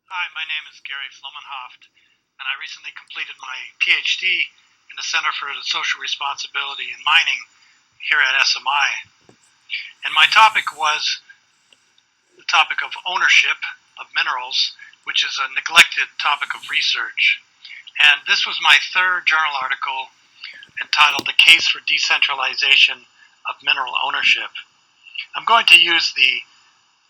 Hi, my name is Gary Flomenhoft, and I recently completed my PhD in the Center for Social Responsibility in Mining here at SMI. And my topic was the topic of ownership of minerals, which is a neglected topic of research. And this was my third journal article entitled The Case for Decentralization of Mineral Ownership. I'm going to use the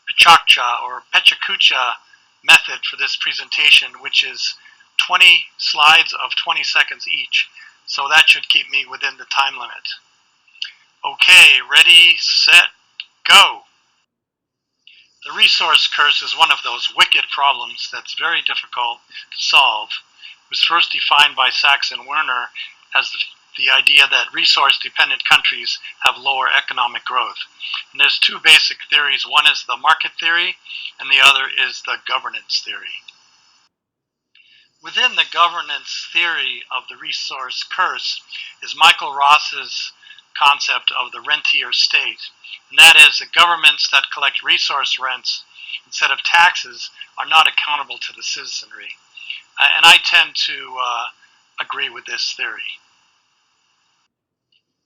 Pechakcha or Pechakucha method for this presentation, which is 20 slides of 20 seconds each. So that should keep me within the time limit. Okay, ready, set, go. The resource curse is one of those wicked problems that's very difficult to solve. It was first defined by Sachs and Werner as the idea that resource-dependent countries have lower economic growth. And there's two basic theories. One is the market theory, and the other is the governance theory. Within the governance theory of the resource curse is Michael Ross's concept of the rentier state. And that is that governments that collect resource rents instead of taxes are not accountable to the citizenry. And I tend to agree with this theory.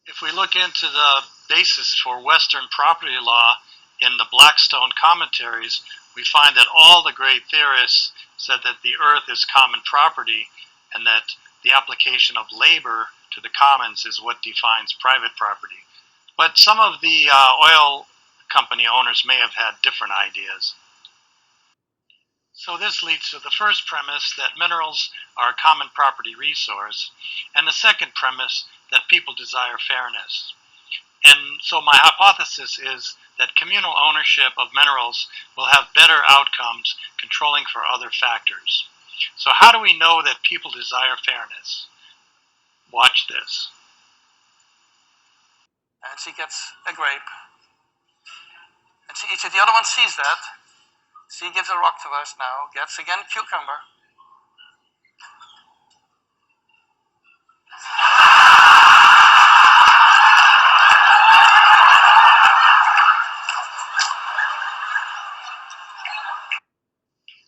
If we look into the basis for Western property law in the Blackstone commentaries, we find that all the great theorists said that the earth is common property and that the application of labor to the commons is what defines private property. But some of the oil company owners may have had different ideas. So this leads to the first premise that minerals are a common property resource, and the second premise that people desire fairness. And so my hypothesis is that communal ownership of minerals will have better outcomes controlling for other factors. So how do we know that people desire fairness? Watch this. And she gets a grape. And the other one sees that. She gives a rock to us now, gets again cucumber.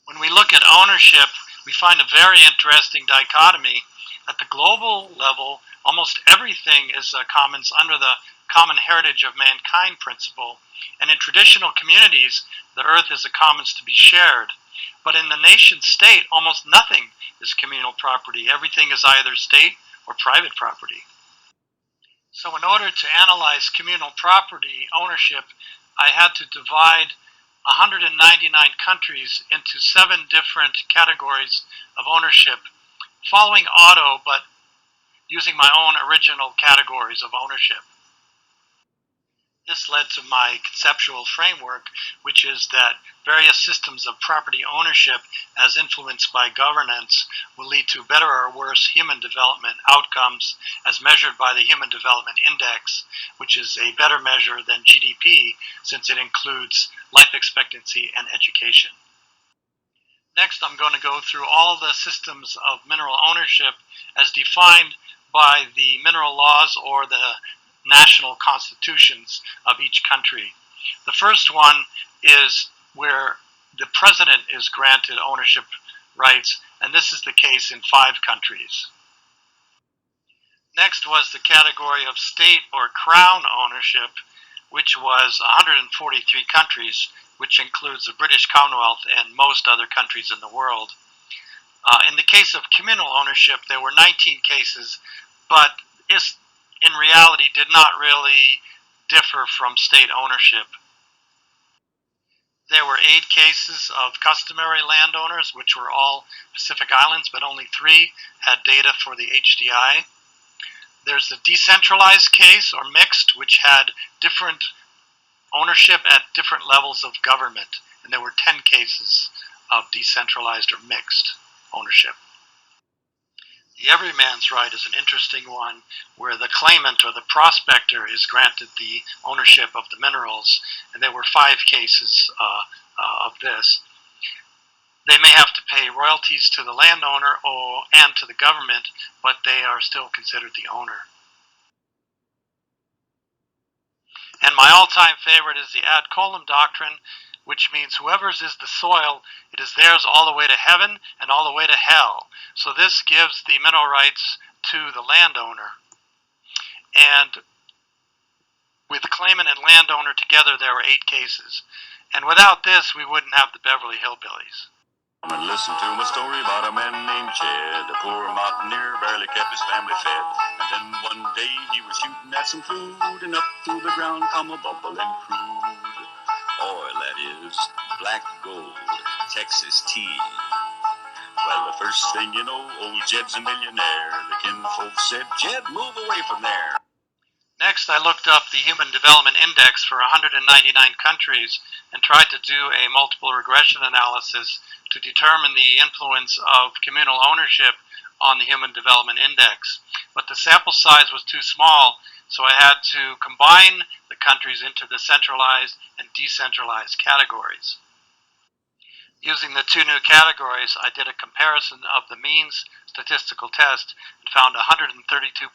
When we look at ownership, we find a very interesting dichotomy. At the global level, almost everything is commons under the common heritage of mankind principle. And in traditional communities, the earth is a commons to be shared. But in the nation state, almost nothing is communal property. Everything is either state or private property. So in order to analyze communal property ownership, I had to divide 199 countries into 7 different categories of ownership, following Otto, but using my own original categories of ownership. This led to my conceptual framework, which is that various systems of property ownership, as influenced by governance, will lead to better or worse human development outcomes as measured by the Human Development Index, which is a better measure than GDP since it includes life expectancy and education. Next, I'm going to go through all the systems of mineral ownership as defined by the mineral laws or the national constitutions of each country. The first one is where the president is granted ownership rights, and this is the case in 5 countries. Next was the category of state or crown ownership, which was 143 countries, which includes the British Commonwealth and most other countries in the world. In the case of communal ownership, there were 19 cases, but in reality did not really differ from state ownership. There were 8 cases of customary landowners, which were all Pacific Islands, but only 3 had data for the HDI. There's the decentralized case, or mixed, which had different ownership at different levels of government, and there were 10 cases of decentralized or mixed ownership. The everyman's right is an interesting one, where the claimant or the prospector is granted the ownership of the minerals, and there were 5 cases of this. They may have to pay royalties to the landowner and to the government, but they are still considered the owner. And my all-time favorite is the ad coelum doctrine, which means whoever's is the soil, it is theirs all the way to heaven and all the way to hell. So this gives the mineral rights to the landowner. And with claimant and landowner together, there were 8 cases. And without this, we wouldn't have the Beverly Hillbillies. Come and listen to my story about a man named Chad. A poor mountaineer barely kept his family fed. And then one day he was shooting at some food, and up through the ground come a bubbling crude oil, that is, black gold, Texas tea. Well, the first thing you know, old Jed's a millionaire. The kinfolk said, Jed, move away from there. Next, I looked up the Human Development Index for 199 countries and tried to do a multiple regression analysis to determine the influence of communal ownership on the Human Development Index. But the sample size was too small, so I had to combine the countries into the centralized and decentralized categories. Using the 2 new categories, I did a comparison of the means statistical test and found 132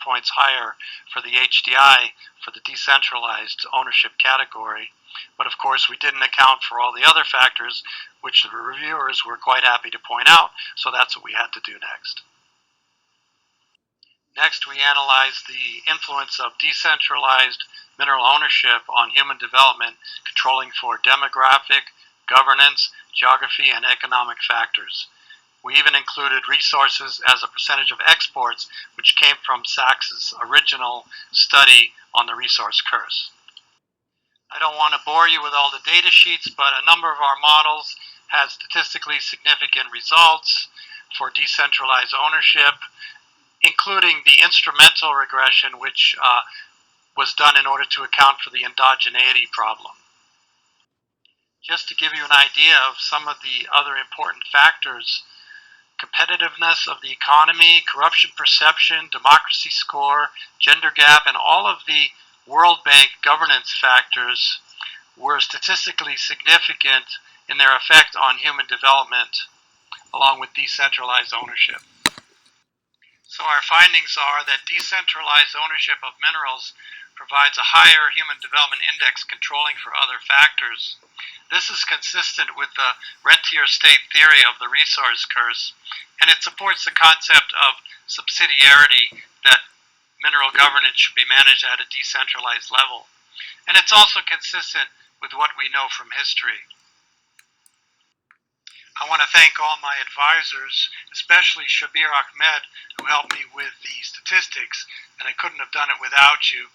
points higher for the HDI for the decentralized ownership category. But of course, we didn't account for all the other factors, which the reviewers were quite happy to point out, so that's what we had to do next. Next, we analyzed the influence of decentralized mineral ownership on human development, controlling for demographic, governance, geography, and economic factors. We even included resources as a percentage of exports, which came from Sachs's original study on the resource curse. I don't want to bore you with all the data sheets, but a number of our models had statistically significant results for decentralized ownership, including the instrumental regression, which was done in order to account for the endogeneity problem. Just to give you an idea of some of the other important factors, competitiveness of the economy, corruption perception, democracy score, gender gap, and all of the World Bank governance factors were statistically significant in their effect on human development, along with decentralized ownership. So our findings are that decentralized ownership of minerals provides a higher human development index controlling for other factors. This is consistent with the rentier state theory of the resource curse, and it supports the concept of subsidiarity, that mineral governance should be managed at a decentralized level. And it's also consistent with what we know from history. I want to thank all my advisors, especially Shabir Ahmed, who helped me with the statistics, and I couldn't have done it without you.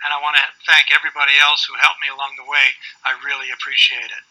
And I want to thank everybody else who helped me along the way. I really appreciate it.